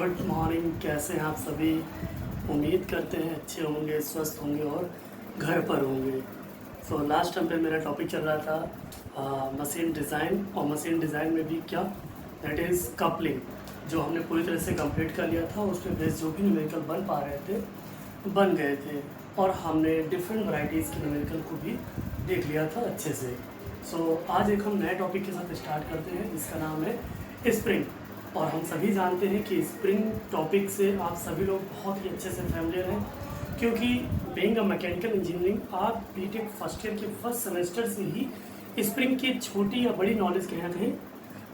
Good morning. कैसे हैं आप सभी? उम्मीद करते हैं अच्छे होंगे, स्वस्थ होंगे और घर पर होंगे। सो लास्ट टाइम पे मेरा टॉपिक चल रहा था मशीन डिज़ाइन, और मशीन डिज़ाइन में भी क्या, दैट इज़ कपलिंग, जो हमने पूरी तरह से कंप्लीट कर लिया था। उसमें बेस जो भी न्यूमेरिकल बन पा रहे थे बन गए थे, और हमने डिफरेंट वैरायटीज़ के न्यूमेरिकल को भी देख लिया था अच्छे से। सो आज एक हम नए टॉपिक के साथ स्टार्ट करते हैं जिसका नाम है स्प्रिंग। और हम सभी जानते हैं कि स्प्रिंग टॉपिक से आप सभी लोग बहुत ही अच्छे से फैमिलियर हैं, क्योंकि बीइंग अ मैकेनिकल इंजीनियरिंग आप बीटेक फर्स्ट ईयर के फर्स्ट सेमेस्टर से ही स्प्रिंग की छोटी या बड़ी नॉलेज कहीं ना कहीं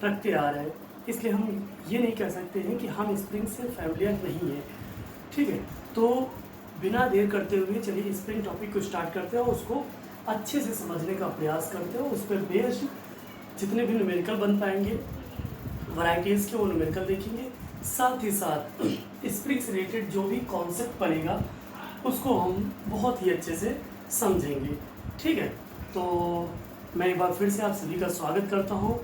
रखते आ रहे हैं। इसलिए हम ये नहीं कह सकते हैं कि हम स्प्रिंग से फैमिलियर नहीं हैं। ठीक है, तो बिना देर करते हुए चलिए स्प्रिंग टॉपिक को स्टार्ट करते हैं और उसको अच्छे से समझने का प्रयास करते हैं। उस पर बेस्ड जितने भी न्यूमेरिकल बन पाएंगे वैरायटीज़ के, वो न्यूमेरिकल देखेंगे। साथ ही साथ स्प्रिंग से रिलेटेड जो भी कॉन्सेप्ट बनेगा उसको हम बहुत ही अच्छे से समझेंगे। ठीक है, तो मैं एक बार फिर से आप सभी का स्वागत करता हूँ।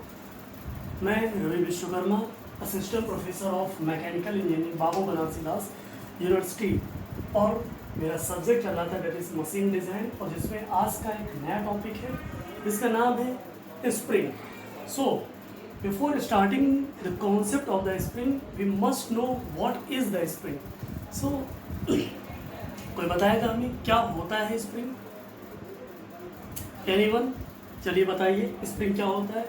मैं Ravi Vishwakarma, assistant professor of mechanical engineering, Babu Banarasi Das university, और मेरा सब्जेक्ट चल रहा था दैट इज़ मशीन डिज़ाइन, और जिसमें आज का एक नया टॉपिक है जिसका नाम है spring. So before starting the concept of the spring we must know what is the spring. So कोई बताएगा हमें क्या होता है स्प्रिंग? एनीवन? चलिए बताइए स्प्रिंग क्या होता है।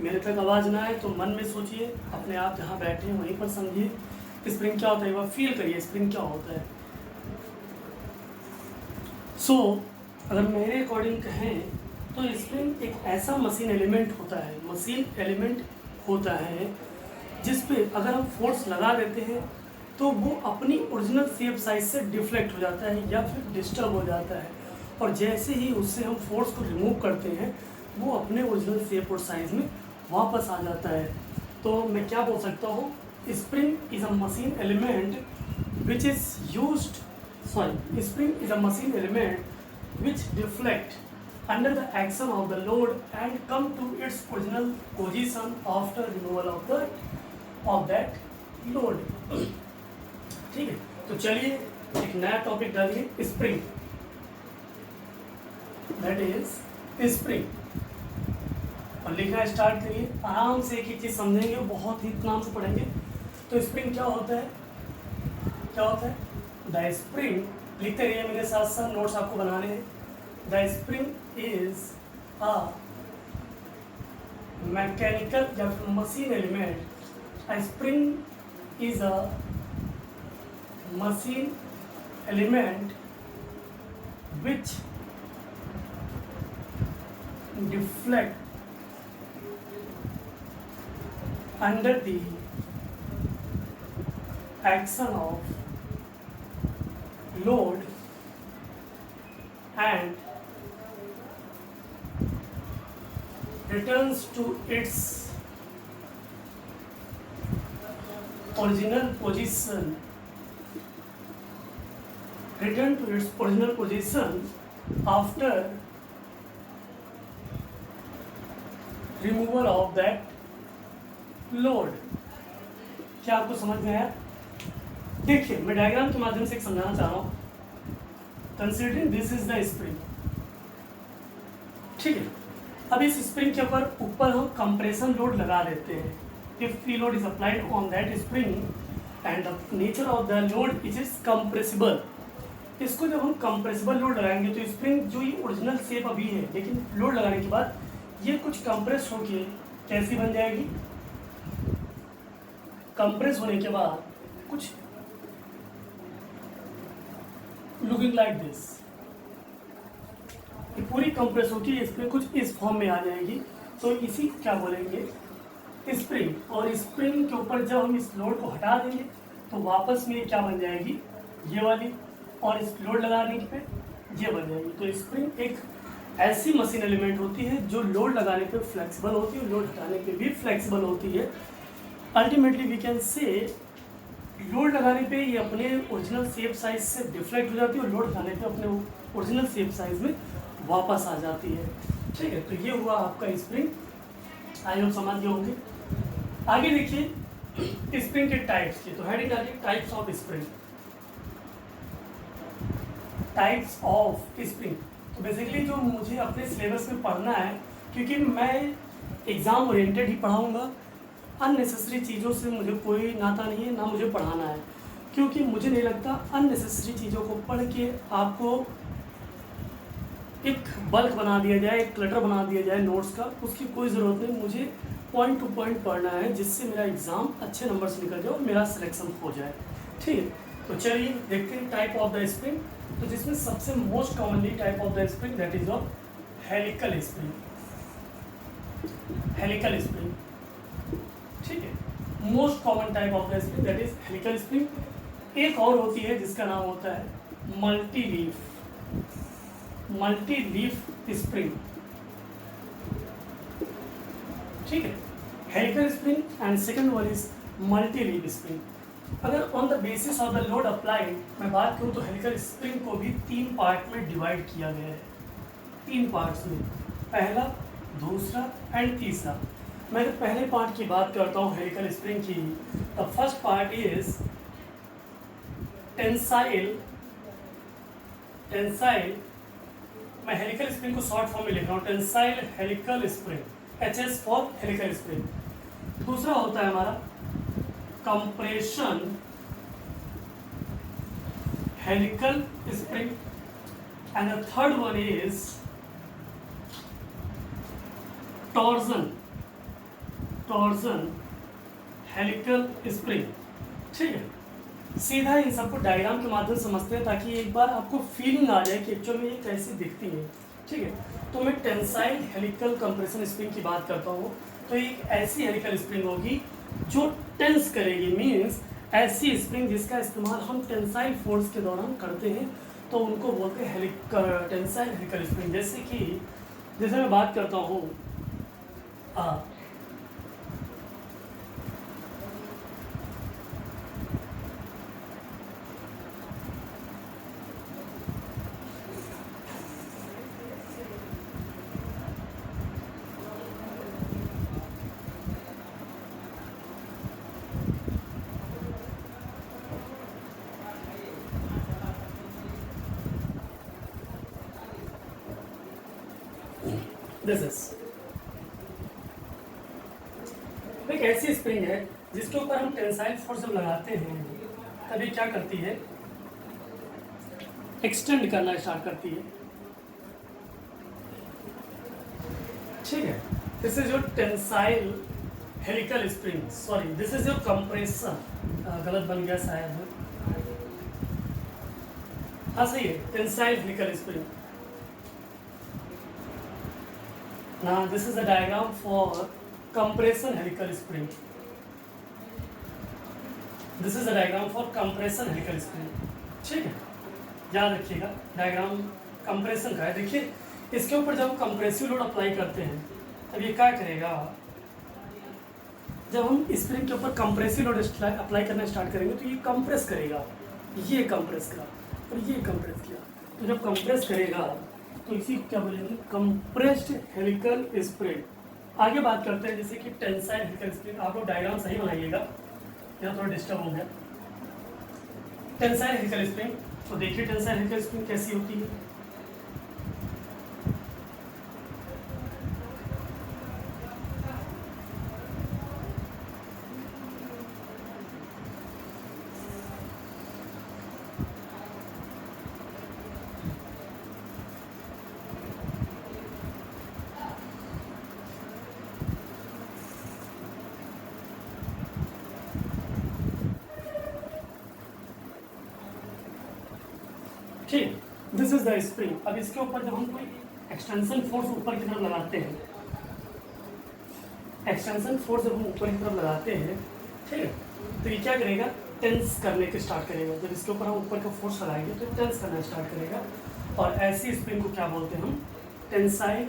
मेरे तक आवाज़ ना आए तो मन में सोचिए, अपने आप जहाँ बैठे हैं वहीं पर समझिए स्प्रिंग क्या होता है, वह फील करिए स्प्रिंग क्या होता है। सो अगर मेरे अकॉर्डिंग कहें तो स्प्रिंग एक ऐसा मशीन एलिमेंट होता है, जिस पे अगर हम फोर्स लगा देते हैं तो वो अपनी ओरिजिनल शेप साइज से डिफ्लेक्ट हो जाता है या फिर डिस्टर्ब हो जाता है, और जैसे ही उससे हम फोर्स को रिमूव करते हैं वो अपने ओरिजिनल शेप और साइज में वापस आ जाता है। तो मैं क्या बोल सकता हूँ, spring is a machine element which is used spring is a machine element which deflect under the action of the load and come to its original position after removal of that load। ठीक है, तो चलिए एक नया topic डालिए, spring, that is spring, और लिखना start करिए। आराम से एक चीज समझेंगे, बहुत ही इत्मीनान से पढ़ेंगे। तो स्प्रिंग क्या होता है? द स्प्रिंग, लिखते रहिए मेरे साथ साथ, नोट्स आपको बनाने हैं। The spring is a mechanical या machine element. A spring is a machine element which deflect under the action of load and returns to its original position after removal of that load। क्या आपको समझ में आया? देखिए मैं diagram के माध्यम से एक समझाना चाह रहा हूँ। Considering this is the spring, ठीक है। अब इस स्प्रिंग के ऊपर हम कंप्रेशन लोड लगा देते हैं। If free load is applied on that spring and the nature of the load is compressible. इसको जब हम कंप्रेसिबल लोड लगाएंगे तो स्प्रिंग जो ये ओरिजिनल शेप अभी है, लेकिन लोड लगाने के बाद ये कुछ कंप्रेस होके कैसी बन जाएगी? कंप्रेस होने के बाद कुछ लुकिंग लाइक दिस, पूरी कंप्रेस होती है, इसमें कुछ इस फॉर्म में आ जाएगी। तो इसी क्या बोलेंगे? स्प्रिंग। और स्प्रिंग के ऊपर जब हम इस लोड को हटा देंगे तो वापस में क्या बन जाएगी? ये वाली, और इस लोड लगाने पे ये बन जाएगी। तो स्प्रिंग एक ऐसी मशीन एलिमेंट होती है जो लोड लगाने पे फ्लेक्सिबल होती है, लोड हटाने पे भी फ्लेक्सिबल होती है। Ultimately we can say load लगाने पे ये अपने ओरिजिनल शेप साइज से डिफ्लेक्ट हो जाती है, और लोड लगाने पे अपने ओरिजिनल शेप साइज में वापस आ जाती है। ठीक है, तो ये हुआ आपका स्प्रिंग। आई होप समझ गए होंगे। आगे देखिए स्प्रिंग के टाइप्स की, तो हेडिंग डालिए types of spring. Types of spring, तो बेसिकली जो मुझे अपने सिलेबस में पढ़ना है, क्योंकि मैं एग्ज़ाम ओरिएंटेड ही पढ़ाऊँगा, अननेसेसरी चीज़ों से मुझे कोई नाता नहीं है, ना मुझे पढ़ाना है, क्योंकि मुझे नहीं लगता अननेसेसरी चीज़ों को पढ़ के आपको एक बल्क बना दिया जाए, एक क्लटर बना दिया जाए नोट्स का, उसकी कोई ज़रूरत नहीं। मुझे पॉइंट टू पॉइंट पढ़ना है, जिससे मेरा एग्ज़ाम अच्छे नंबर से निकल जाए और मेरा सिलेक्शन हो जाए। ठीक है, तो चलिए देखते हैं टाइप ऑफ द स्प्रिंग। तो जिसमें सबसे most commonly type of the spring that is of helical spring. Helical spring, ठीक है, most common type of the spring that is helical spring. एक और होती है जिसका नाम होता है multi leaf, multi leaf spring. ठीक है, helical spring and second one is multi leaf spring. अगर on the basis of the load applied मैं बात करूं तो हेलिकल स्प्रिंग को भी 3 पार्ट में डिवाइड किया गया है, 3 पार्ट्स में, पहला, दूसरा एंड तीसरा। मैं अगर पहले पार्ट की बात करता हूं हेलिकल स्प्रिंग की, the first part is tensile. Tensile, मैं हेलिकल स्प्रिंग को शॉर्ट फॉर्म में लिख रहा हूँ, tensile helical spring, HS for helical spring. दूसरा होता है हमारा compression helical spring and the third one is torsion, torsion helical spring. ठीक है, सीधा इन सबको डायग्राम के माध्यम से समझते हैं ताकि एक बार आपको फीलिंग आ जाए कि एक्चुअल में ये कैसी दिखती है। ठीक है, तो मैं टेंसाइल हेलिकल कंप्रेशन स्प्रिंग की बात करता हूँ, तो एक ऐसी हेलिकल स्प्रिंग होगी जो टेंस करेगी, मीन्स ऐसी स्प्रिंग जिसका इस्तेमाल हम टेंसाइल फोर्स के दौरान करते हैं, तो उनको बोलते हैं टेंसाइल हेलिकल स्प्रिंग। जैसे मैं बात करता हूँ दिस इज एक ऐसी स्प्रिंग है जिसके ऊपर हम टेंसाइल फोर्स जब लगाते हैं तभी क्या करती है, एक्सटेंड करना स्टार्ट करती है। ठीक है, this is your tensile helical spring, sorry this is your compressor, गलत बन गया शायद, हाँ सही है, tensile helical spring. Now this is a diagram for compression helical spring. This is a diagram for compression helical spring. ठीक है, याद रखिएगा डायग्राम कंप्रेशन का है। देखिए इसके ऊपर जब हम कंप्रेसिव लोड अप्लाई करते हैं तब ये क्या करेगा, जब हम स्प्रिंग के ऊपर कंप्रेसिव लोड अप्लाई करना स्टार्ट करेंगे तो ये कंप्रेस करेगा, ये कंप्रेस करा और ये कंप्रेस किया, तो जब कंप्रेस करेगा तो इसी को क्या बोलेंगे, कंप्रेस्ड हेलिकल स्प्रिंग। आगे बात करते हैं जैसे कि टेंसाइल हेलिकल स्प्रिंग। आप लोग डायग्राम सही बनाइएगा, यहाँ थोड़ा डिस्टर्ब हो गया। टेंसाइल हेलिकल स्प्रिंग, तो देखिए टेंसाइल हेलिकल स्प्रिंग कैसी होती है। ठीक, दिस इज द स्प्रिंग। अब इसके ऊपर जब हम कोई एक्सटेंशन फोर्स ऊपर की तरफ लगाते हैं, एक्सटेंशन फोर्स जब हम ऊपर की तरफ लगाते हैं, ठीक है, तो ये क्या करेगा, टेंस करने के स्टार्ट करेगा। जब इसके ऊपर हम ऊपर का फोर्स लगाएंगे तो टेंस करना स्टार्ट करेगा, और ऐसी स्प्रिंग को क्या बोलते हैं हम, tensile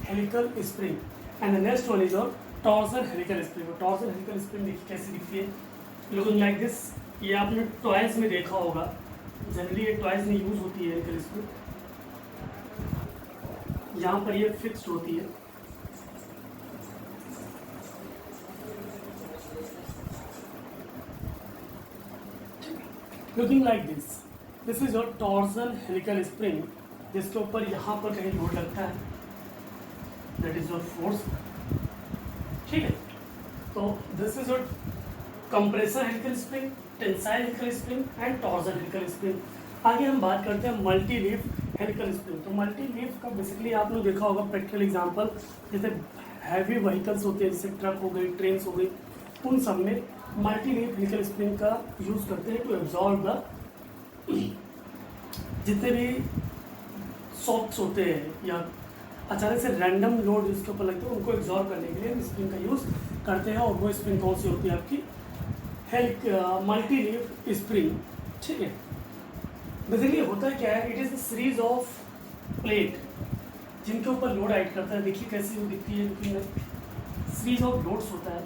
helical spring. And the next one is और torsion helical spring. Torsion helical spring देखिए कैसी दिखती है, लुकिंग लाइक दिस। ये आपने टॉयज में देखा होगा, जनरली ये टॉयज में यूज होती है हेलिकल स्प्रिंग। यहाँ पर ये फिक्स्ड होती है, looking like this is your torsion helical spring, जिसके ऊपर यहाँ पर कहीं लोड लगता है, दैट इज योर फोर्स। ठीक है, तो this is your compressor helical spring, tensile helical spring and torsion helical spring. आगे हम बात करते हैं मल्टी लीफ हेलिकल स्प्रिंग। तो मल्टी लीफ का बेसिकली आपने देखा होगा प्रैक्टिकल एग्जांपल, जैसे हैवी व्हीकल्स होते हैं, जैसे ट्रक हो गई, ट्रेन हो गई, उन सब में मल्टी लीफ हेलिकल स्प्रिंग का यूज़ करते हैं टू एब्जॉर्ब द जितने भी शॉक्स होते हैं या अचानक से रैंडम लोड जिसके ऊपर लगते हैं, उनको एब्जॉर्ब करने के लिए स्प्रिंग का यूज़ करते हैं। और वो स्प्रिंग कौन सी होती है आपकी, मल्टी लीफ स्प्रिंग। ठीक है, बेसिकली होता है क्या है, it is a series of plate जिनके ऊपर लोड ऐड करता है। देखिए कैसी वो दिखती है, लेकिन सीरीज ऑफ लोड्स होता है।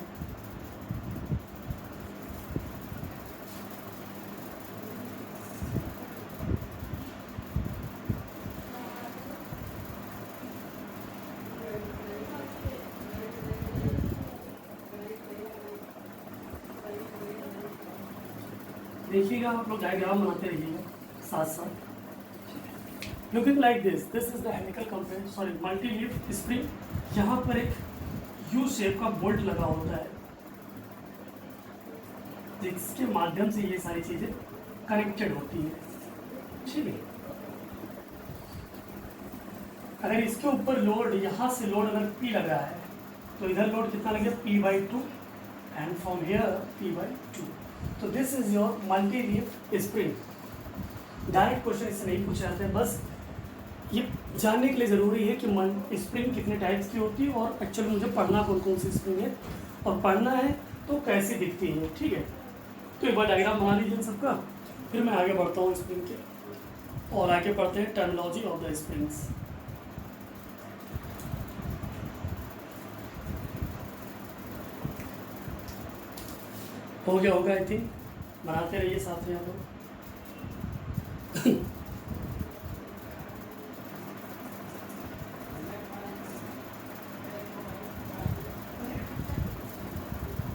देखिएगा आप लोग डायग्राम बनाते रहिएगा साथ साथ। Looking like this is the helical compress sorry multi leaf spring. यहाँ पर एक यू शेप का बोल्ट लगा होता है, जिसके माध्यम से ये सारी चीजें कनेक्टेड होती हैं। ठीक है, अगर इसके ऊपर लोड, यहाँ से लोड अगर P लग रहा है, तो इधर लोड कितना लगे, P/2 and from here P/2। तो this is your multi leaf spring. Direct question इससे नहीं पूछे जाते हैं, बस ये जानने के लिए ज़रूरी है कि स्प्रिंग कितने टाइप्स की होती है और एक्चुअली मुझे पढ़ना कौन कौन सी स्प्रिंग है और पढ़ना है तो कैसी दिखती है। ठीक है, तो एक बार डायग्राम बना लीजिए सबका, फिर मैं आगे बढ़ता हूँ स्प्रिंग के और आगे पढ़ते हैं टर्मिनोलॉजी ऑफ द स्प्रिंग्स। हो गया होगा आई थिंक, बनाते रहिए साथ में आप लोग।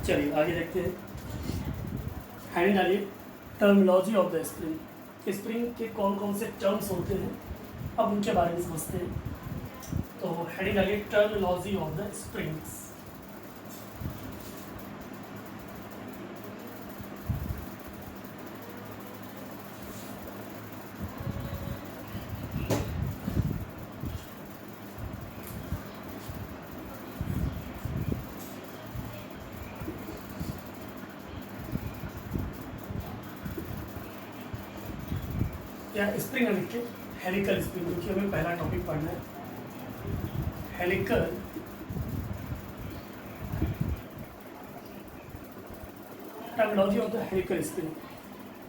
चलिए आगे देखते हैं। हेडिंग डालिए terminology of the spring. Spring के कौन कौन से टर्म्स होते हैं, अब उनके बारे में समझते हैं। तो हेडिंग डालिए टर्मिनोलॉजी ऑफ द स्प्रिंग्स। या स्प्रिंग लिख के हेलिकल स्प्रिंग, क्योंकि हमें पहला टॉपिक पढ़ना है helical terminology of the helical spring.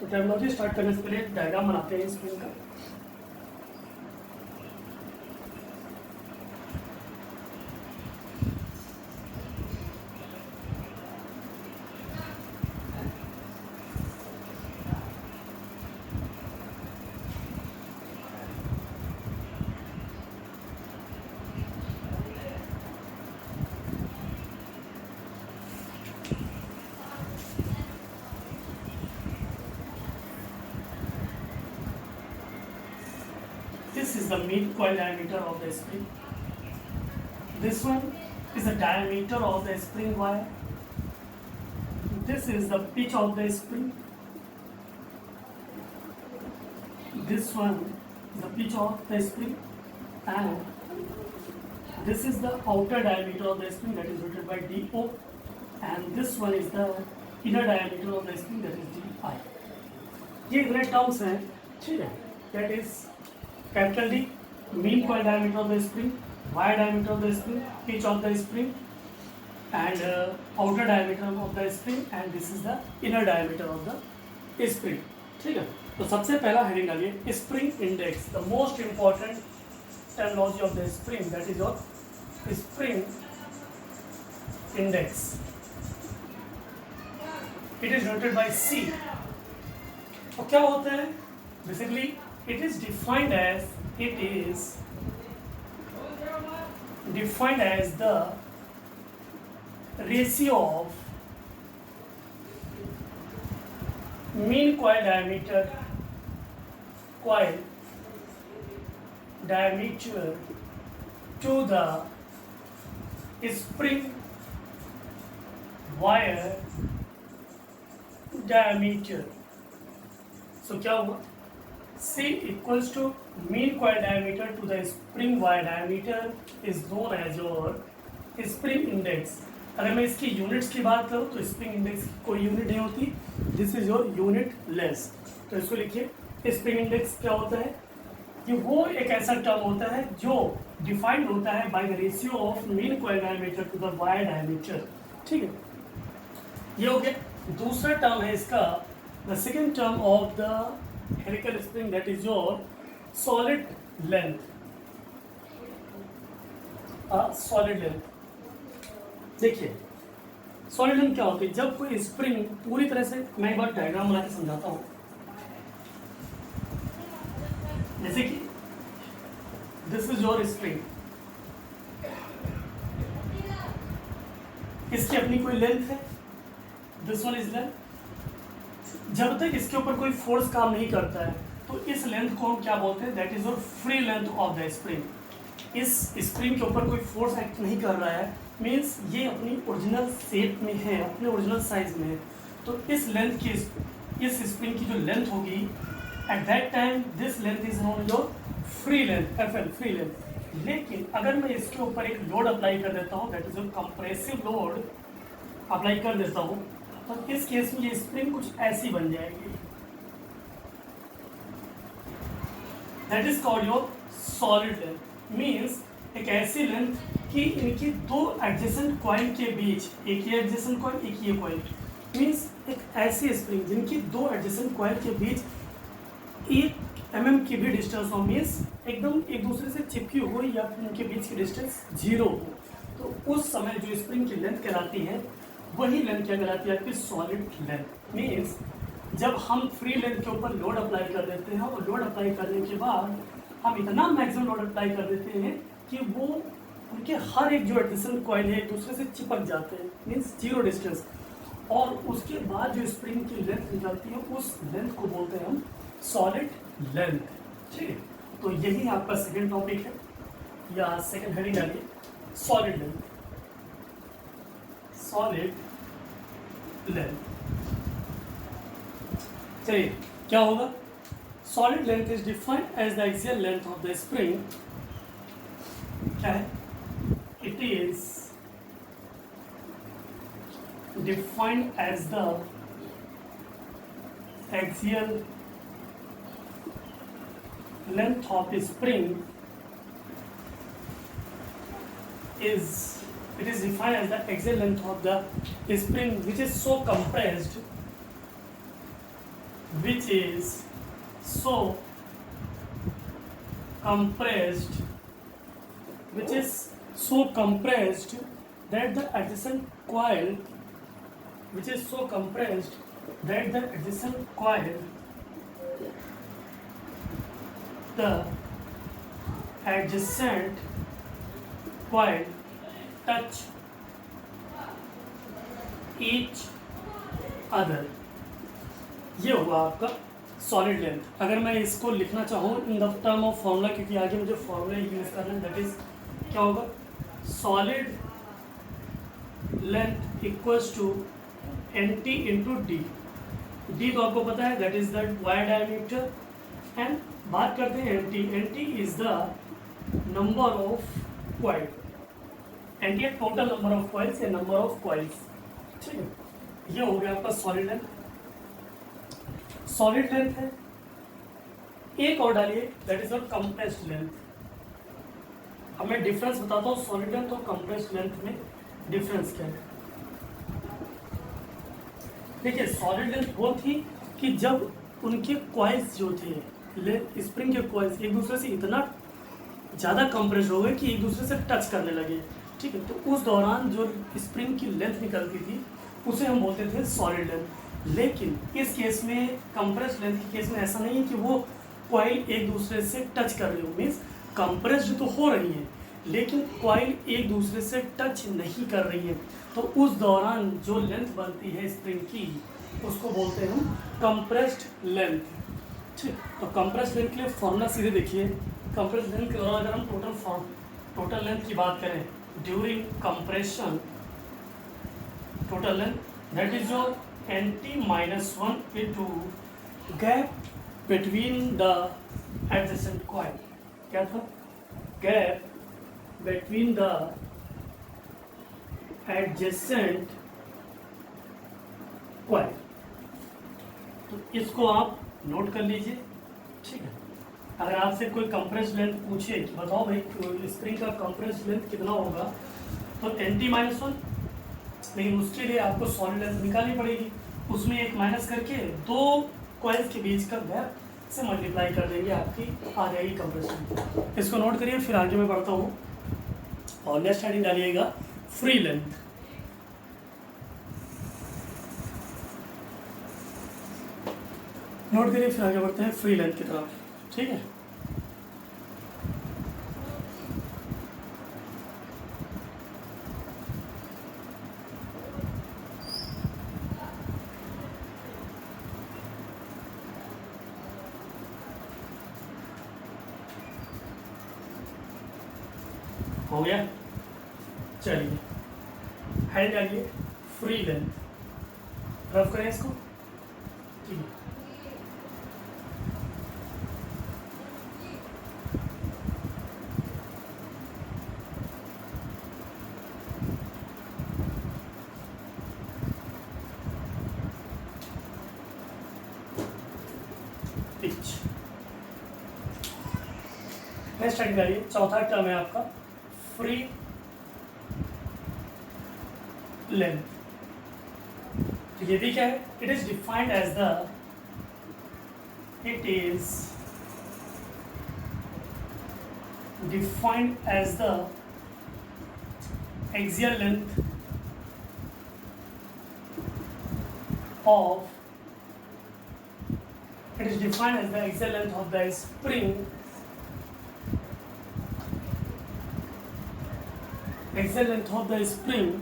तो टर्मिनोलॉजी स्टार्ट करने से पहले डायग्राम बनाते हैं स्प्रिंग का। This is the mean coil diameter of the spring. This one is the diameter of the spring wire. This is the pitch of the spring. This one is the pitch of the spring, and this is the outer diameter of the spring, that is noted by DO, and this one is the inner diameter of the spring, that is DI. ये इतने terms हैं, ठीक है। That is capital D, mean coil diameter of the spring, wire diameter of the spring, pitch of the spring, and outer diameter of the spring, and this is the inner diameter of the spring. ठीक है, तो सबसे पहला heading डालिए spring index, the most important terminology of the spring, that is your spring index. It is noted bye C. और क्या होता है basically, it is defined as the ratio of mean coil diameter to the spring wire diameter. So क्या हुआ? C equals to mean coil diameter to the spring wire diameter is known as your spring index. अगर मैं इसकी units की बात करूँ तो spring index की कोई यूनिट नहीं होती, this is your unit length. तो इसको लिखिए, स्प्रिंग इंडेक्स क्या होता है? ये वो एक ऐसा टर्म होता है जो डिफाइंड होता है by the ratio of mean coil diameter to the wire diameter. ठीक है, ये हो गया. दूसरा टर्म है इसका, the second term of the helical spring, that is your solid length. Solid length देखिए, सॉलिड लेंथ क्या होती है? जब कोई स्प्रिंग पूरी तरह से, मैं एक बार डायग्राम बना के समझाता हूँ. जैसे कि दिस इज योर स्प्रिंग, इसकी अपनी कोई लेंथ है, दिस वन इज लेंथ. जब तक इसके ऊपर कोई फोर्स काम नहीं करता है तो इस लेंथ को हम क्या बोलते हैं? That is your free length of the spring. इस स्प्रिंग के ऊपर कोई फोर्स एक्ट नहीं कर रहा है, मीन्स ये अपनी ओरिजिनल शेप में है, अपने ओरिजिनल साइज में है. तो इस लेंथ की, इस स्प्रिंग की जो लेंथ होगी, at that time this length is known your free length, FL, free length. लेकिन अगर मैं इसके ऊपर एक लोड अप्लाई कर देता हूँ, that is your compressive load apply कर देता हूँ, तो इस केस में ये स्प्रिंग कुछ ऐसी बन जाएगी. That is called your solid length. Means एक ऐसी लेंथ कि इनकी दो एडजेसेंट कॉइल के बीच, एक ये एडजेसेंट कॉइल, एक ये कॉइल, मीन्स एक ऐसी स्प्रिंग जिनकी दो एडजेसेंट कॉइल के बीच 1 mm की भी डिस्टेंस हो, मीन्स एकदम एक दूसरे से चिपकी हो या फिर उनके बीच की डिस्टेंस 0 हो, तो उस समय जो स्प्रिंग की लेंथ कहलाती है, वही लेंथ क्या कहलाती है? आपकी सॉलिड लेंथ. मीन्स जब हम फ्री लेंथ के ऊपर लोड अप्लाई कर देते हैं और लोड अप्लाई करने के बाद हम इतना मैक्सिमम लोड अप्लाई कर देते हैं कि वो उनके हर एक जो एडजेसेंट कॉइल है एक दूसरे से चिपक जाते हैं, मीन्स 0 डिस्टेंस. और उसके बाद जो स्प्रिंग की लेंथ निकलती है, उस लेंथ को बोलते हैं हम सॉलिड लेंथ. ठीक है, तो यही आपका सेकेंड टॉपिक है, या सेकेंड हेडिंग डालिए, सॉलिड लेंथ. Solid length. चलिए, क्या होगा? Solid length is defined as the axial length of the spring. क्या है? It is defined as the axial length of the spring is, it is defined as the axial length of the spring which is so compressed, which is so compressed, which is so compressed that the adjacent coil, which is so compressed that the adjacent coil, the adjacent coil touch each other. ये हुआ आपका solid length. अगर मैं इसको लिखना चाहूँ in the term of formula, क्योंकि आगे मुझे फॉर्मूला यूज करना है, दैट इज क्या होगा? Solid length equals to NT into D. D तो आपको पता है, that is the wire diameter. And बात करते हैं NT. NT is the number of coil. NT है टोटल नंबर ऑफ कॉइल्स या नंबर ऑफ कॉइल्स. ठीक है, ये हो गया आपका सॉलिड लेंथ. सॉलिड लेंथ है. एक और डालिए, that is not compressed length. अब मैं डिफरेंस बताता हूँ सॉलिड लेंथ और कंप्रेस्ड लेंथ में डिफरेंस क्या है. देखिए, सॉलिड लेंथ वो थी कि जब उनके कॉइल्स जो थे, स्प्रिंग के कॉइल्स एक दूसरे से इतना ज़्यादा कंप्रेस हो गए कि एक दूसरे से टच करने लगे. ठीक है, तो उस दौरान जो स्प्रिंग की लेंथ निकलती थी उसे हम बोलते थे सॉलिड लेंथ. लेकिन इस केस में, कंप्रेस्ड लेंथ के केस में ऐसा नहीं है कि वो कॉइल एक दूसरे से टच कर रही हो, मीन्स कंप्रेस्ड तो हो रही है लेकिन कॉइल एक दूसरे से टच नहीं कर रही है. तो उस दौरान जो लेंथ बनती है स्प्रिंग की, उसको बोलते हैं हम कंप्रेस्ड लेंथ। ठीक, तो कंप्रेस्ड लेंथ के लिए फॉर्मूला सीधे देखिए। कंप्रेस्ड लेंथ के दौरान अगर हम टोटल लेंथ की बात करें during compression, total length that is your nt-1 into gap between the adjacent coil. क्या था? Gap between the adjacent coil. तो इसको आप नोट कर लीजिए। ठीक है, अगर आपसे कोई कंप्रेस लेंथ पूछे कि बताओ भाई स्प्रिंग का कंप्रेस लेंथ कितना होगा, तो nt-1, लेकिन उसके लिए आपको सॉलिड लेंथ निकालनी पड़ेगी। उसमें एक माइनस करके दो कॉइल्स के बीच का गैप से मल्टीप्लाई कर देंगे, आपकी आ जाएगी कंप्रेस लेंथ। इसको नोट करिए, फिर आगे मैं बढ़ता हूँ और नेक्स्ट हेडिंग डालिएगा फ्री लेंथ। नोट करिए, फिर आगे बढ़ते हैं फ्री लेंथ की तरफ। ठीक है, हो गया। चलिए हेड डालिए फ्री लेंथ, रफ करें इसको। ठीक है, पिच। नेक्स्ट हेड डालिए, चौथा टर्म है आपका फ्री लेंथ। तो ये भी क्या है? It is defined as the axial length of the spring, axial length of the spring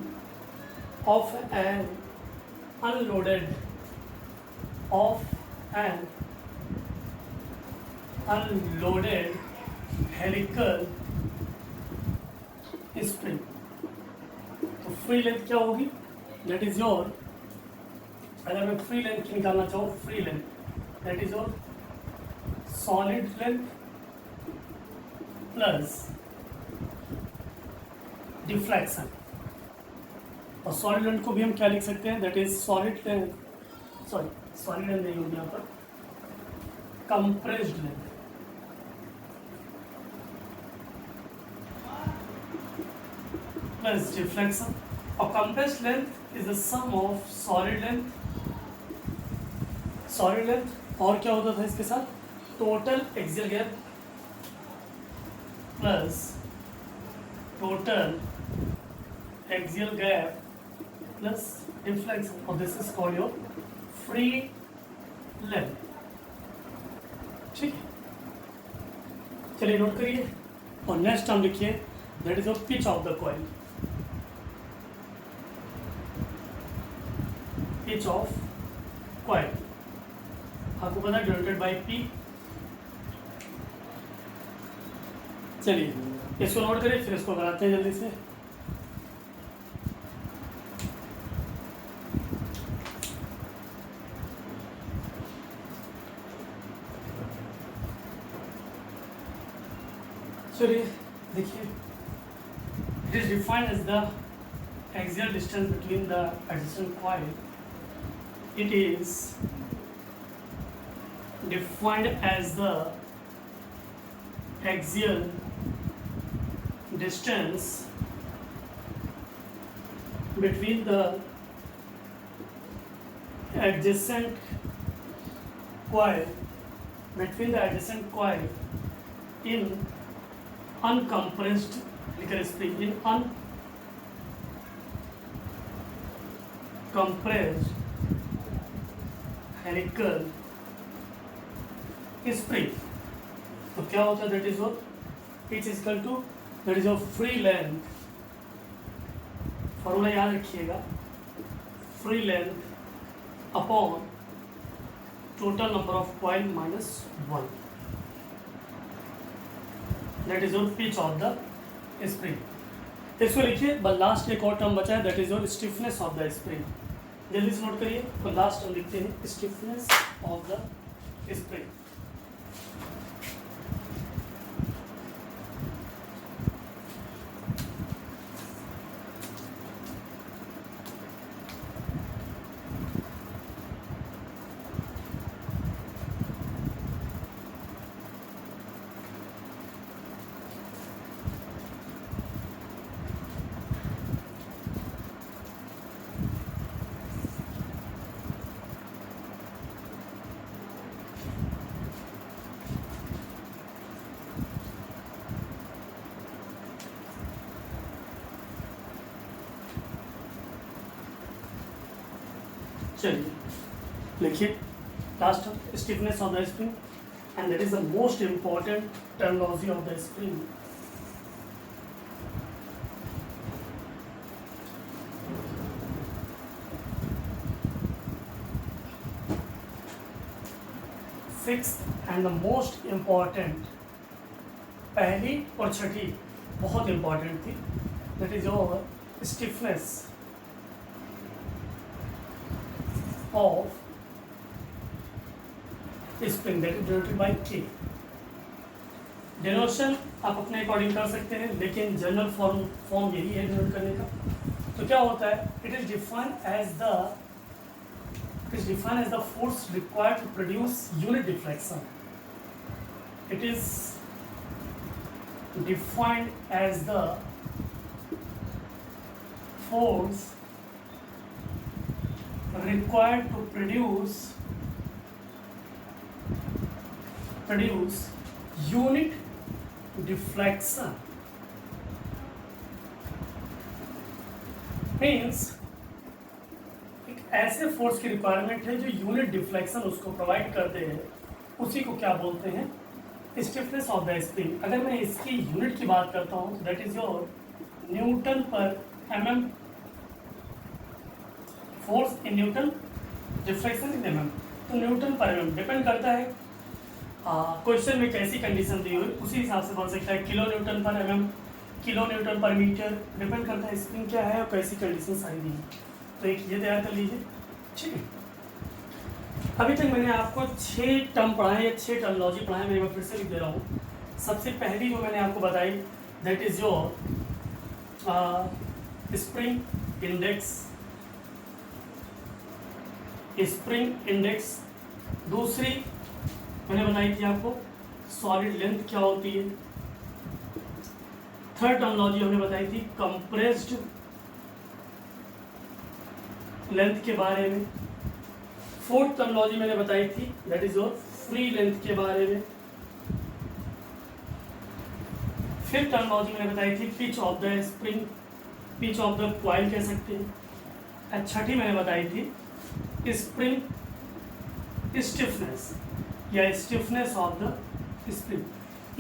of an unloaded helical spring। तो फ्री लेंथ क्या होगी? दैट इज योर, अगर मैं फ्री लेंथ की निकालना चाहूँ, free length that is your solid length plus deflection. और solid length को भी हम क्या लिख सकते हैं? दैट इज सॉलिड लेंथ नहीं होगी यहाँ पर, कंप्रेस्ड लेंथ। Plus deflection. और compressed length is the sum of solid length और क्या होता था इसके साथ? Total axial gap plus total axial gap plus deflection, और this is called your free length. ठीक है, चलिए नोट करिए और नेक्स्ट टर्म लिखिए, that is your pitch of the coil. Pitch of coil आपको पता है डिवाइडेड बाई पी। चलिए इसको नोट करिए, फिर इसको बनाते हैं जल्दी से। चलिए देखिए, it is defined as the axial distance between the adjacent coil. It is defined as the axial distance between the adjacent coil in uncompressed spring, in uncompressed helical spring। तो क्या होता है? That is what H is equal to, that is of free length. Formula याद रखिएगा, free length upon total number of coil minus 1, that is your pitch of the spring. इसको लिखिए। Last एक और टर्म बचा है, that is your stiffness of the spring. जल्दी से नोट करिए। तो लास्ट टर्म लिखते हैं स्टिफनेस ऑफ द स्प्रिंग। चलिए लिखिए last stiffness of the spring, and that is the most important terminology of the spring. Sixth and the most important, पहली और छठी बहुत इंपॉर्टेंट थी, that is your stiffness of spring, that is denoted by K। डिनोशन आप अपने according कर सकते हैं, लेकिन जनरल फॉर्म यही है डिनोट करने का। तो क्या होता है, it is defined as the force required to produce unit deflection. It is defined as the force required to produce unit deflection, means एक ऐसे फोर्स की रिक्वायरमेंट है जो यूनिट डिफ्लेक्शन उसको प्रोवाइड करते हैं, उसी को क्या बोलते हैं, स्टिफनेस ऑफ द स्प्रिंग। अगर मैं इसकी यूनिट की बात करता हूँ तो दैट इज योर न्यूटन पर mm, force in newton, deflection in mm। तो न्यूटन पर mm डिपेंड करता है क्वेश्चन में कैसी कंडीशन दी हुई, उसी हिसाब से बन सकता है किलो न्यूटन पर mm, किलो न्यूटन पर मीटर, डिपेंड करता है स्प्रिंग क्या है और कैसी कंडीशन सारी दी है। तो एक ये तैयार कर लीजिए, ठीक है। अभी तक मैंने आपको 6 टर्म पढ़ाए या 6 टर्मोलॉजी पढ़ाए, मैं फिर से लिख दे रहा हूँ। सबसे पहली जो मैंने आपको बताई that is your spring index, spring index. दूसरी मैंने बताई थी आपको सॉलिड लेंथ क्या होती है। थर्ड टर्मिनोलॉजी हमने बताई थी कंप्रेस्ड लेंथ के बारे में। फोर्थ टर्मिनोलॉजी मैंने बताई थी that is your free length के बारे में। फिफ्थ टर्मिनोलॉजी मैंने बताई थी pitch of the spring, pitch of the coil कह सकते हैं। छठी मैंने बताई थी स्प्रिंग स्टिफनेस या स्टिफनेस ऑफ द स्प्रिंग।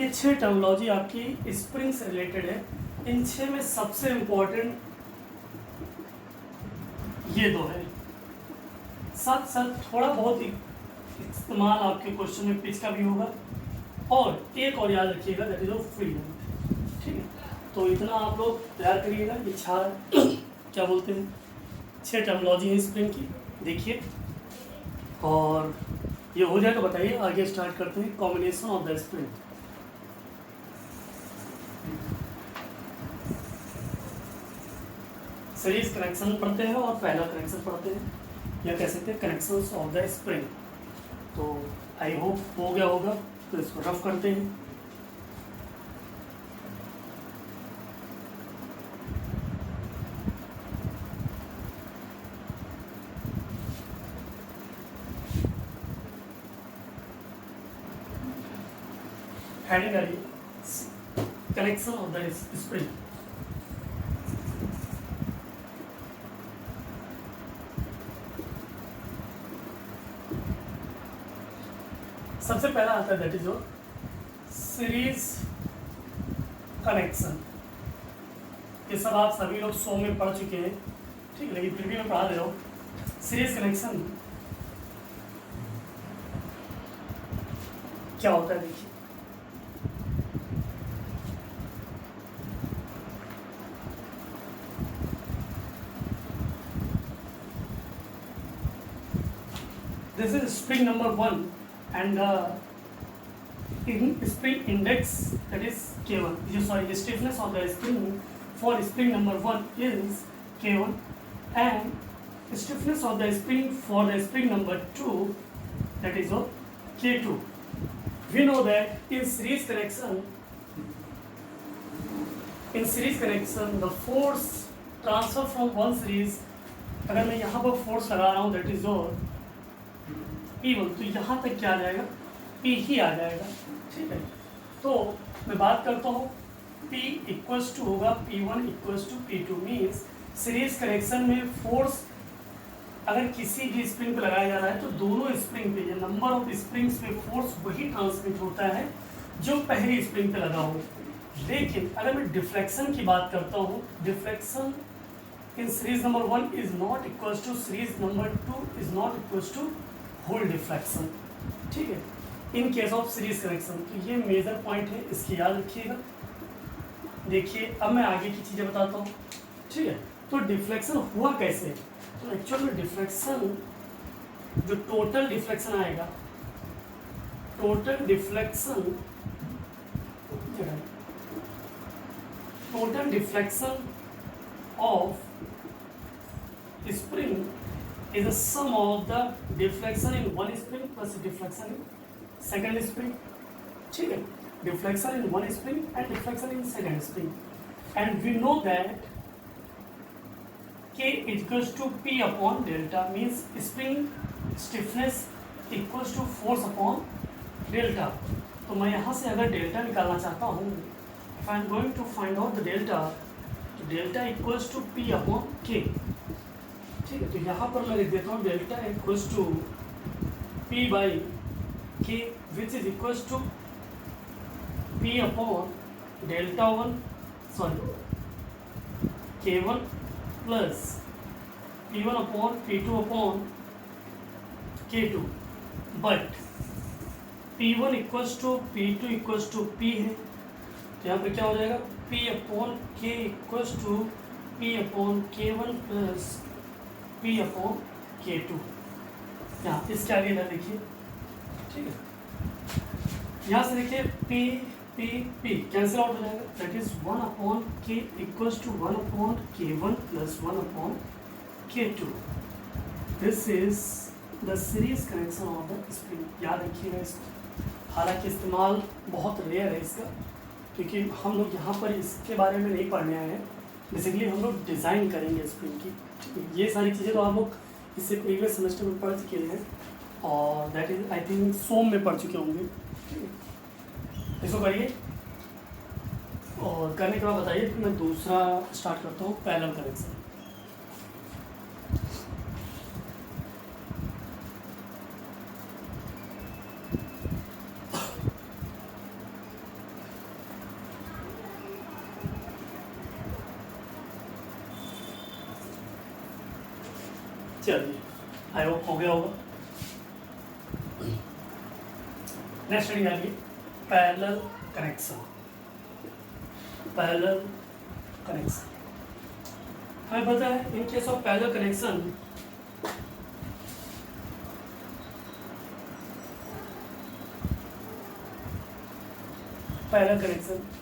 ये 6 टर्मिनोलॉजी आपकी स्प्रिंग से रिलेटेड है। इन 6 में सबसे इंपॉर्टेंट ये 2 है, साथ साथ थोड़ा बहुत इस्तेमाल आपके क्वेश्चन में पिच का भी होगा, और एक और याद रखिएगा that is of free length, ठीक है। तो इतना आप लोग तैयार करिएगा। ये 6 क्या बोलते हैं 6 टर्मिनोलॉजी है स्प्रिंग की, देखिए। और ये हो जाए तो बताइए, आगे स्टार्ट करते हैं combination of the spring. Series connection पढ़ते हैं और पहला कनेक्शन पढ़ते हैं, या कह सकते हैं कनेक्शंस ऑफ द स्प्रिंग। तो आई होप हो गया होगा, तो इसको रफ करते हैं। heading are connection of the spring। सबसे पहला आता है that is your series connection. ये सब आप सभी लोग 100 में पढ़ चुके हैं, ठीक है, लेकिन फिर भी मैं पढ़ा दे रहा हूँ। सीरीज कनेक्शन क्या होता है देखिए। This is spring number 1 and in spring index, that is K1. Sorry, stiffness of the spring for spring number 1 is K1 and stiffness of the spring for the spring number 2, that is of K2. We know that in series connection the force transfer from one series, अगर मैं यहाँ पर force लगा रहा हूँ that is और P1, तो यहाँ तक क्या आ जाएगा, P ही आ जाएगा, ठीक है। तो मैं बात करता हूँ P इक्वल्स टू होगा P1 equals to P2, means series connection में फोर्स अगर किसी भी स्प्रिंग पे लगाया जा रहा है तो दोनों स्प्रिंग पे, नंबर ऑफ स्प्रिंग्स पे फोर्स वही ट्रांसमिट होता है जो पहली स्प्रिंग पे लगा हो। लेकिन अगर मैं डिफ्लेक्शन की बात करता हूँ, deflection in series number 1 is not equals to series number 2 is not equals to whole deflection, ठीक है, in case of series connection. तो ये मेजर पॉइंट है, इसकी याद रखिएगा। देखिए अब मैं आगे की चीज़ें बताता हूँ, ठीक है। तो डिफ्लेक्शन हुआ कैसे, तो एक्चुअल में डिफ्लेक्शन, जो टोटल डिफ्लेक्शन आएगा, total deflection of spring is the sum of the deflection in one spring plus deflection in second spring, ठीक है, deflection in one spring and deflection in second spring, and we know that K equals to P upon delta, means spring stiffness equals to force upon delta। तो मैं यहाँ से अगर delta निकालना चाहता हूँ, if I am going to find out the delta, तो delta equals to P upon K, ठीक है। तो यहाँ पर मैं लिख देता हूँ delta equals to P by K which is equals to P upon delta 1 K1 plus P1 upon P2 upon K2, but P1 equals to P2 equals to P है, तो यहाँ पर क्या हो जाएगा, P upon K equals to P upon K1 plus P upon K2। यहाँ इसके आगे इधर देखिए, ठीक है, यहाँ से देखिए P कैंसिल आउट हो जाएगा, that is 1 upon K equals to 1 upon K1 plus 1 upon K2। This is the series connection of the spring, याद रखिएगा इसको। हालांकि इस्तेमाल बहुत रेयर है इसका, क्योंकि हम लोग यहाँ पर इसके बारे में नहीं पढ़ने आए हैं, बेसिकली हम लोग डिज़ाइन करेंगे स्प्रिंग की। ये सारी चीज़ें तो आप लोग इससे प्रीवियस सेमेस्टर में पढ़ चुके हैं, और दैट इज आई थिंक सोम में पढ़ चुके होंगे। इसको करिए और करने के बाद बताइए, फिर मैं दूसरा स्टार्ट करता हूँ, पैरेलल कनेक्शन। चलिए, आई होप हो गया होगा। नेक्स्ट स्टडी आगे पैरेलल कनेक्शन। पैरेलल कनेक्शन हमें पता है, in case of parallel connection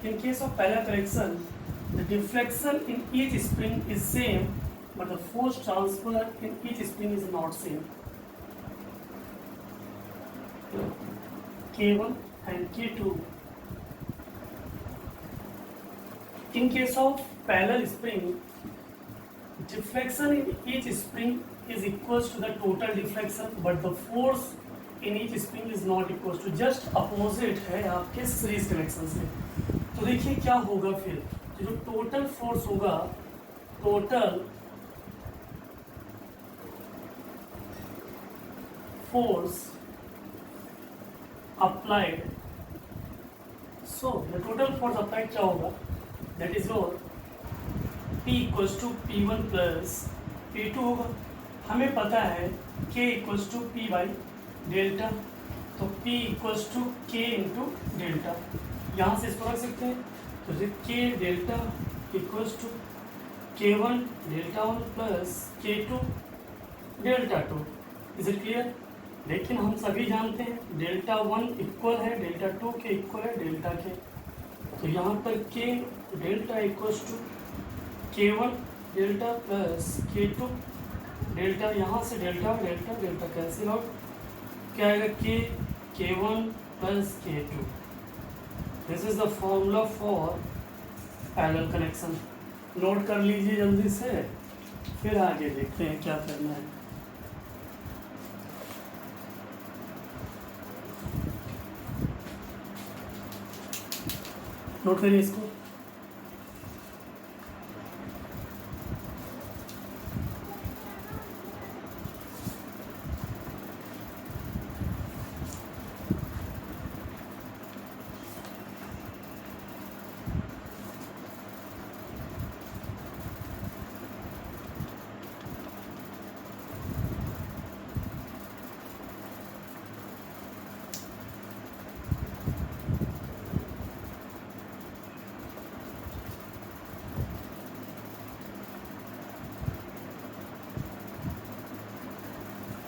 in case of parallel connection, the deflection in each spring is same, but the force transfer in each spring is not same. K1 and K2. In case of parallel spring, deflection in each spring is equals to the total deflection, but the force in each spring is not equals to, just opposite है आपके series connection से। तो देखिए क्या होगा फिर, जो total force होगा, total force applied, so the total force applied क्या होगा, that is your P equals to P1 plus P2 होगा। हमें पता है K equals to P by delta, तो P equals to K into delta, यहाँ से इसको रख सकते हैं, तो K delta equals to K1 delta 1 plus K2 delta 2। Is it clear? लेकिन हम सभी जानते हैं डेल्टा 1 इक्वल है डेल्टा 2 के इक्वल है डेल्टा के, तो यहाँ पर K delta equals to K1 delta plus K2 delta, यहाँ से delta delta delta cancel out, क्या आएगा K1 plus K2। This is the formula for parallel connection. Note कर लीजिए जल्दी से, फिर आगे देखते हैं क्या करना है। नोट करिए इसको।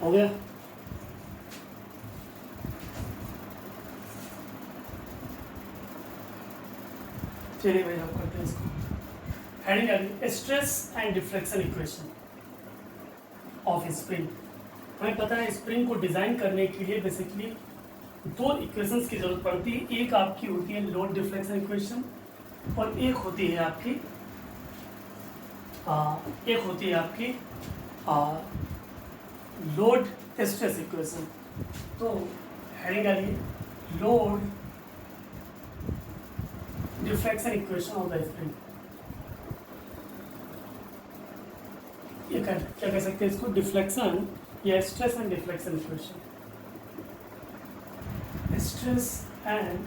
हो गया? चलिए भाई आप करते हैं इसको। हेडिंग आगे, stress and deflection equation of spring. हमें पता है स्प्रिंग को डिजाइन करने के लिए बेसिकली दो इक्वेशंस की जरूरत पड़ती है। एक आपकी होती है लोड डिफ्लेक्शन इक्वेशन और एक होती है आपकी लोड स्ट्रेस इक्वेशन। तो हेडिंग आ रही है load deflection equation of the spring. ये क्या कह सकते हैं इसको, डिफ्लेक्शन या stress and deflection equation. Stress and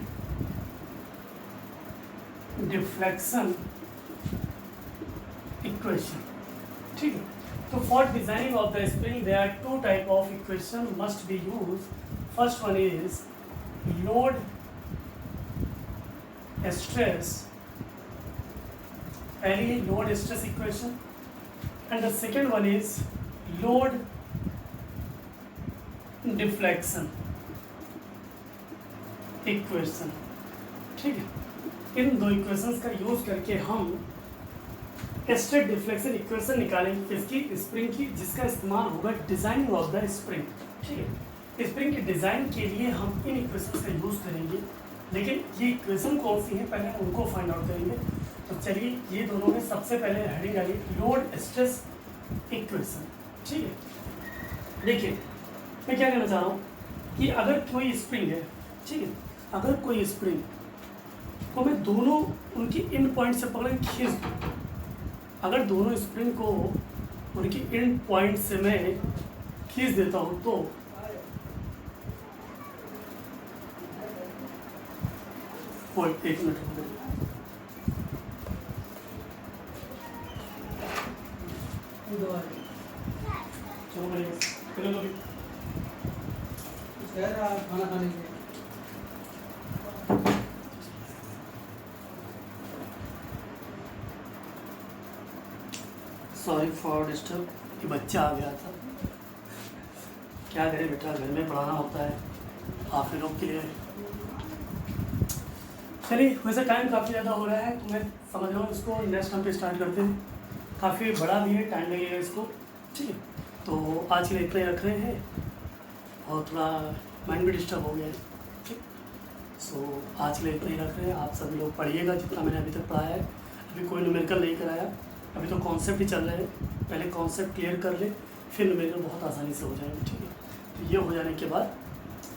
deflection equation, ठीक है। So for designing of the spring, there are two type of equation must be used. First one is load stress, पहली load stress equation, and the second one is load deflection equation, ठीक है। इन दो equations का use करके हम straight deflection equation निकालेंगे किसकी, spring की, जिसका इस्तेमाल होगा डिजाइनिंग ऑफ द स्प्रिंग, ठीक है। स्प्रिंग के डिजाइन के लिए हम इन इक्वेशन का यूज करेंगे, लेकिन ये इक्वेशन कौन सी है पहले उनको फाइंड आउट करेंगे। तो चलिए ये दोनों में सबसे पहले हेडिंग आई लोड स्ट्रेस इक्वेशन, ठीक है। देखिए मैं क्या कहना चाह रहा हूँ कि अगर कोई स्प्रिंग है, ठीक है, अगर कोई स्प्रिंग को मैं दोनों उनकी इन पॉइंट से पकड़ के खींच दूँ, अगर दोनों स्प्रिंग को उनकी एंड पॉइंट से मैं खींच देता हूं तो एक मिनट हो गया, चलो खाना खाने के सॉरी फॉर डिस्टर्ब, ये बच्चा आ गया था, क्या करें बेटा, घर में पढ़ाना होता है आप लोग के लिए। चलिए वैसे टाइम काफ़ी ज़्यादा हो रहा है तो मैं समझ रहा हूँ इसको नेक्स्ट टाइम पे स्टार्ट करते हैं, काफ़ी बड़ा भी है, टाइम लगेगा इसको, ठीक है। तो आज के लिए इतना ही रख रहे हैं और थोड़ा माइंड भी डिस्टर्ब हो गया है, ठीक। सो आज के लिए इतना ही रख रहे हैं, आप सभी लोग पढ़िएगा जितना मैंने अभी तक पढ़ाया है। अभी कोई न्यूमेरिकल नहीं कराया, अभी तो कॉन्सेप्ट ही चल रहे हैं, पहले कॉन्सेप्ट क्लियर कर ले फिर न्यूमेरिकल बहुत आसानी से हो जाएगा, ठीक है। तो ये हो जाने के बाद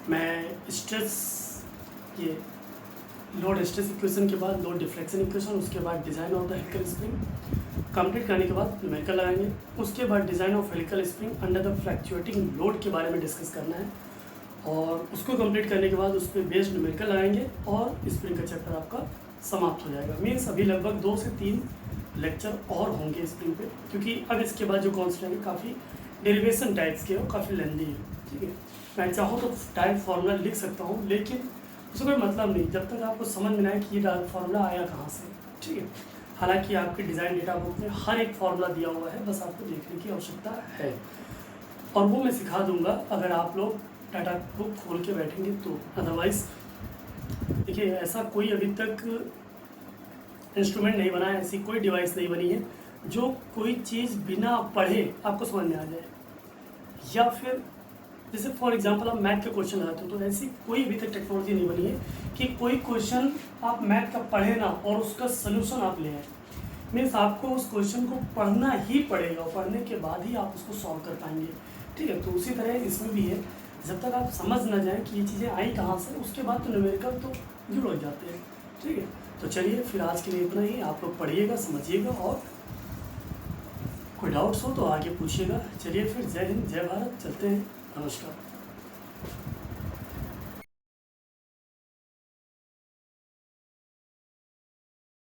मैं स्ट्रेस, ये लोड स्ट्रेस इक्वेशन के बाद लोड डिफ्लेक्शन इक्वेशन, उसके बाद design of the helical spring complete करने के बाद न्यूमेरिकल लगाएंगे, उसके बाद design of helical spring under the fluctuating load के बारे में डिस्कस करना है, और उसको कंप्लीट करने के बाद उस पर बेस्ड न्यूमेरिकल लगाएंगे और स्प्रिंग का चैप्टर आपका समाप्त हो जाएगा। मीन्स अभी लगभग 2 से 3 लेक्चर और होंगे स्प्रिंग पे, क्योंकि अब इसके बाद जो कॉन्सेप्ट आएंगे काफ़ी डेरिवेशन टाइप्स के और काफ़ी लेंदी है, ठीक है। मैं चाहूँ तो डायरेक्ट फार्मूला लिख सकता हूँ, लेकिन उसका कोई मतलब नहीं जब तक आपको समझ में ना आए कि ये डायरेक्ट फार्मूला आया कहाँ से। ठीक है, हालांकि आपके डिज़ाइन डेटा बुक में हर एक फार्मूला दिया हुआ है, बस आपको देखने की आवश्यकता है और वो मैं सिखा दूंगा अगर आप लोग डाटा बुक खोल के बैठेंगे तो। अदरवाइज़ देखिए, ऐसा कोई अभी तक इंस्ट्रूमेंट नहीं बना है, ऐसी कोई डिवाइस नहीं बनी है जो कोई चीज़ बिना पढ़े आपको समझ में आ जाए। या फिर जैसे फॉर एग्जांपल आप मैथ के क्वेश्चन लगाते हो, तो ऐसी कोई अभी तक टेक्नोलॉजी नहीं बनी है कि कोई क्वेश्चन आप मैथ का पढ़े ना और उसका सलूशन आप ले आए। मीन्स आपको उस क्वेश्चन को पढ़ना ही पड़ेगा और पढ़ने के बाद ही आप उसको सॉल्व कर पाएंगे। ठीक है, तो उसी तरह इसमें भी है, जब तक आप समझ ना जाएं कि ये चीज़ें आई कहाँ से, उसके बाद तो न्यूमेरिकल तो जुड़ जाते हैं। ठीक है, तो चलिए फिर आज के लिए इतना ही। आप लोग पढ़िएगा, समझिएगा और कोई डाउट्स हो तो आगे पूछिएगा। चलिए फिर, जय हिंद, जय भारत, चलते हैं, नमस्कार।